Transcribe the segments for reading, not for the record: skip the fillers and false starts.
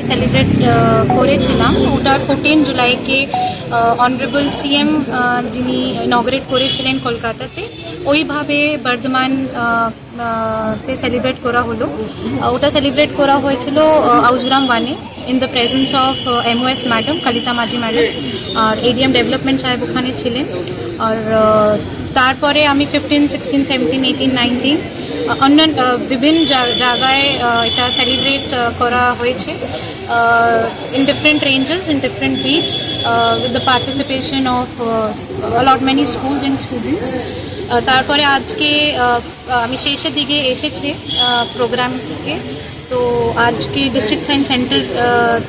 Celebrate করেছিলাম। ওটা 14 জুলাইকে honourable CM যিনি ইনঅগ্রেট করেছিলেন কলকাতাতে, ওইভাবে বর্ধমান তে সেলিব্রেট করা হলো। ওটা সেলিব্রেট করা হয়েছিল আউজগ্রাম ওয়ানে in the presence of MOS madam, Kalita Majhi madam, R ADM development সাহেব ওখানে ছিলেন। আর তারপরে আমি 15, 16, 17, 18, 19 অন্য বিভিন্ন জায়গায় এটা সেলিব্রেট করা হয়েছে in different ranges, in different beats, with the participation of a lot many schools and students. তারপরে আজকে আমি শেষের দিকে এসেছি প্রোগ্রাম থেকে। তো আজকে ডিস্ট্রিক্ট সায়েন্স সেন্টার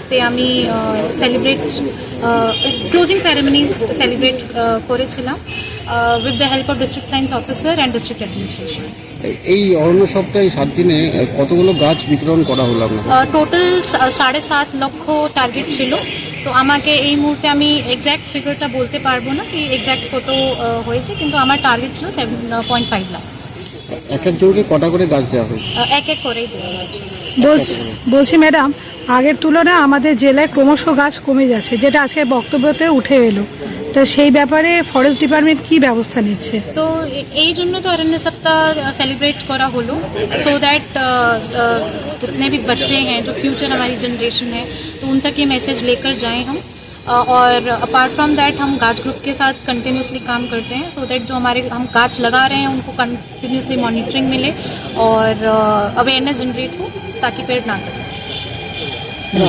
তে আমি সেলিব্রেট ক্লোজিং সেরেমনি সেলিব্রেট করেছিলাম with the help of district science officer and district administration. এই অরণ্য সপ্তাহে 7 দিনে কতগুলো গাছ বিতরণ করা হলো আপনার? টোটাল 7.5 লক্ষ টার্গেট ছিল। তো আমাকে এই মুহূর্তে আমি এক্স্যাক্ট ফিগারটা বলতে পারবো না কি এক্স্যাক্ট কত হয়েছে, কিন্তু আমার টার্গেট ছিল 7.5 লাখ। এক একজনকে কটা করে গাছ দেওয়া হয়েছে? এক এক করেই দেওয়া হয়েছে। বলছি ম্যাডাম, আগের তুলনায় আমাদের জেলায় ক্রমশ গাছ কমে যাচ্ছে, যেটা আজকে বক্তব্যতে উঠে এলো। তো সেই ব্যাপারে ফরেস্ট ডিপার্টমেন্ট কি ব্যবস্থা নিচ্ছে? তো এই জন্য তো অরণ্য সপ্তাহ सेलिब्रेट करा होलो, सो दैट जितने भी बच्चे हैं जो फ्यूचर हमारी जनरेशन है तो उन तक ये मैसेज लेकर जाएं हम। और अपार्ट फ्रॉम दैट हम गाछ ग्रुप के साथ कंटिन्यूसली काम करते हैं, सो दैट जो हमारे हम गाछ लगा रहे हैं उनको कंटिन्यूसली मॉनिटरिंग मिले और अवेयरनेस जनरेट हो ताकि पेड़ ना कटें।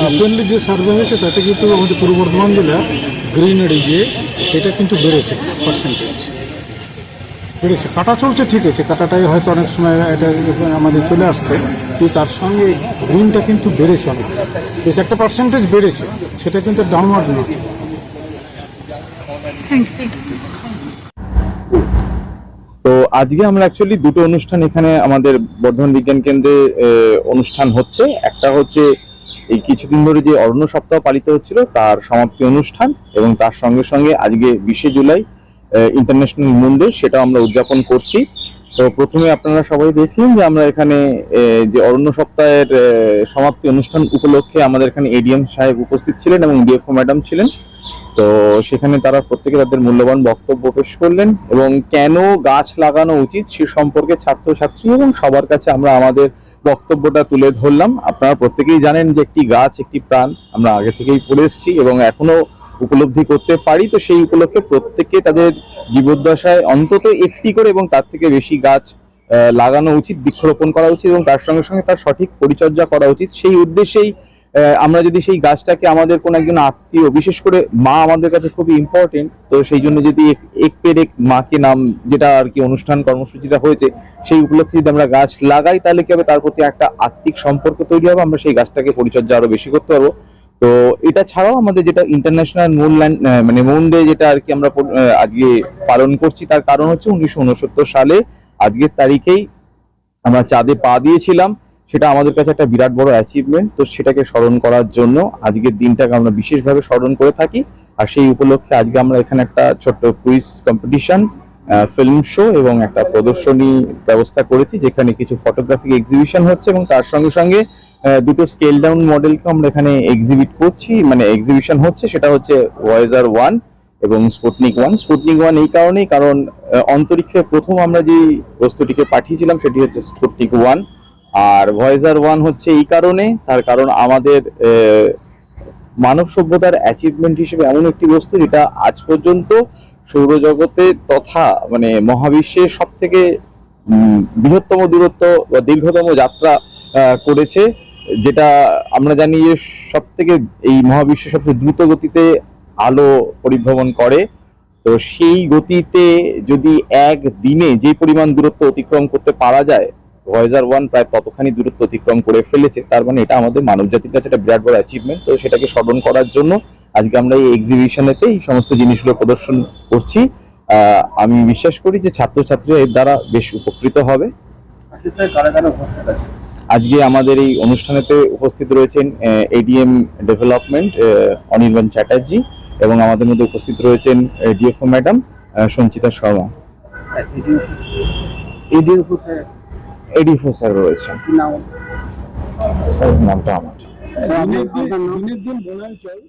রিসেন্টলি যে সার্ভে হয়েছে তাতে কিন্তু আমাদের পূর্ব বর্ধমান জেলা গ্রিনারি যে সেটা কিন্তু বেড়েছে, পার্সেন্টেজ বেড়েছে। কাটা চলছে ঠিক আছে, কাটাটাই হয়তো অনেক সময় এটা আমাদের চলে আসছে, কিন্তু তার সঙ্গে গ্রিনটা কিন্তু বেড়েছে অনেক, বেশ একটা পার্সেন্টেজ বেড়েছে, সেটা কিন্তু ডাউনওয়ার্ড না। তো আজকে আমরা অ্যাকচুয়ালি দুটো অনুষ্ঠান এখানে আমাদের বর্ধমান বিজ্ঞান কেন্দ্রে অনুষ্ঠান হচ্ছে। একটা হচ্ছে এই কিছুদিন ধরে যে অরণ্য সপ্তাহ পালিত হচ্ছিল তার সমাপ্তি অনুষ্ঠান, এবং তার সঙ্গে সঙ্গে আজকে 20 জুলাই ইন্টারন্যাশনাল মুন ডে, সেটা আমরা উদযাপন করছি। তো প্রথমে আপনারা সবাই দেখলেন যে আমরা এখানে যে অরণ্য সপ্তাহের সমাপ্তি অনুষ্ঠান উপলক্ষে আমাদের এখানে ADM সাহেব উপস্থিত ছিলেন এবং DFO ম্যাডাম ছিলেন। তো সেখানে তারা প্রত্যেকে তাদের মূল্যবান বক্তব্য পেশ করলেন এবং কেন গাছ লাগানো উচিত সে সম্পর্কে ছাত্রছাত্রী এবং সবার কাছে আমরা আমাদের বক্তব্যটা তুলে ধরলাম। আপনারা প্রত্যেকেই জানেন যে একটি গাছ একটি প্রাণ, আমরা আগে থেকেই পড়ে এসেছি এবং এখনো উপলব্ধি করতে পারি। তো সেই উপলক্ষে প্রত্যেককে তাদের জীবদ্দশায় অন্তত একটি করে এবং তার থেকে বেশি গাছ লাগানো উচিত, বৃক্ষরোপণ করা উচিত এবং তার সঙ্গে সঙ্গে তার সঠিক পরিচর্যা করা উচিত। সেই উদ্দেশ্যেই আমরা যদি সেই গাছটাকে আমাদের কোনো একজন আত্মীয়, বিশেষ করে মা আমাদের কাছে খুবই ইম্পর্টেন্ট, তো সেই জন্য যদি এক পের এক মাকে নাম যেটা আর কি অনুষ্ঠান কর্মসূচিটা হয়েছে সেই উপলক্ষে যদি আমরা গাছ লাগাই তাহলে কি হবে, তার প্রতি একটা আত্মিক সম্পর্ক তৈরি হবে, আমরা সেই গাছটাকে পরিচর্যা আরো বেশি করতে পারবো। তো এটা ছাড়াও আমাদের যেটা ইন্টারন্যাশনাল মুন ডে যেটা আর কি আমরা আজকে পালন করছি, তার কারণ হচ্ছে 1969 সালে আজকের তারিখেই আমরা চাঁদে পা দিয়েছিলাম। সেটা আমাদের কাছে একটা বিরাট বড় অ্যাচিভমেন্ট। তো সেটাকে স্মরণ করার জন্য আজকের দিনটাকে আমরা বিশেষভাবে স্মরণ করে থাকি। আর সেই উপলক্ষে আজকে আমরা এখানে একটা ছোট্ট কুইজ কম্পিটিশন, ফিল্ম শো এবং একটা প্রদর্শনী ব্যবস্থা করেছি, যেখানে কিছু ফটোগ্রাফিক এক্সিবিশন হচ্ছে এবং তার সঙ্গে সঙ্গে দুটো স্কেল ডাউন মডেলকে আমরা এখানে এক্সিবিট করছি, মানে এক্সিবিশন হচ্ছে। সেটা হচ্ছে ভয়েজার 1 এবং স্পুটনিক 1। স্পুটনিক 1 এই কারণেই কারণ অন্তরিক্ষে প্রথম আমরা যে বস্তুটিকে পাঠিয়েছিলাম সেটি হচ্ছে স্পুটনিক 1, আর ভয়েজার 1 হচ্ছে এই কারণে, তার কারণ আমাদের মানব সভ্যতার অ্যাচিভমেন্ট হিসেবে এমন একটি বস্তু যেটা আজ পর্যন্ত সৌরজগতে তথা মানে মহাবিশ্বের সব থেকে বৃহত্তম দূরত্ব বা দীর্ঘতম যাত্রা করেছে, যেটা আমরা জানি যে সব থেকে এই মহাবিশ্বের সবচেয়ে দ্রুত গতিতে আলো পরিভ্রমণ করে। তো সেই গতিতে যদি এক দিনে যে পরিমাণ দূরত্ব অতিক্রম করতে পারা যায়, ভয়েজার 1 প্রায় ততখানি দূরত্ব অতিক্রম করে ফেলেছে। তার মানে এটা আমাদের মানব জাতির কাছে একটা বিরাট বড় অ্যাচিভমেন্ট। তো সেটাকে স্মরণ করার জন্য আজকে আমরা এই এক্সিবিশনেতে এই সমস্ত জিনিসগুলো প্রদর্শন করছি। আমি বিশ্বাস করি যে ছাত্রছাত্রীরা এর দ্বারা বেশ উপকৃত হবে। আজকে আমাদের এই অনুষ্ঠানেতে উপস্থিত রয়েছেন ADM ডেভেলপমেন্ট অনির্বাণ চ্যাটার্জি এবং আমাদের মধ্যে উপস্থিত রয়েছেন DFO madam Sanchita Sharma. ADFO sir রয়েছেন। স্যার নামটা আমার দিনের দিন বনাঞ্চল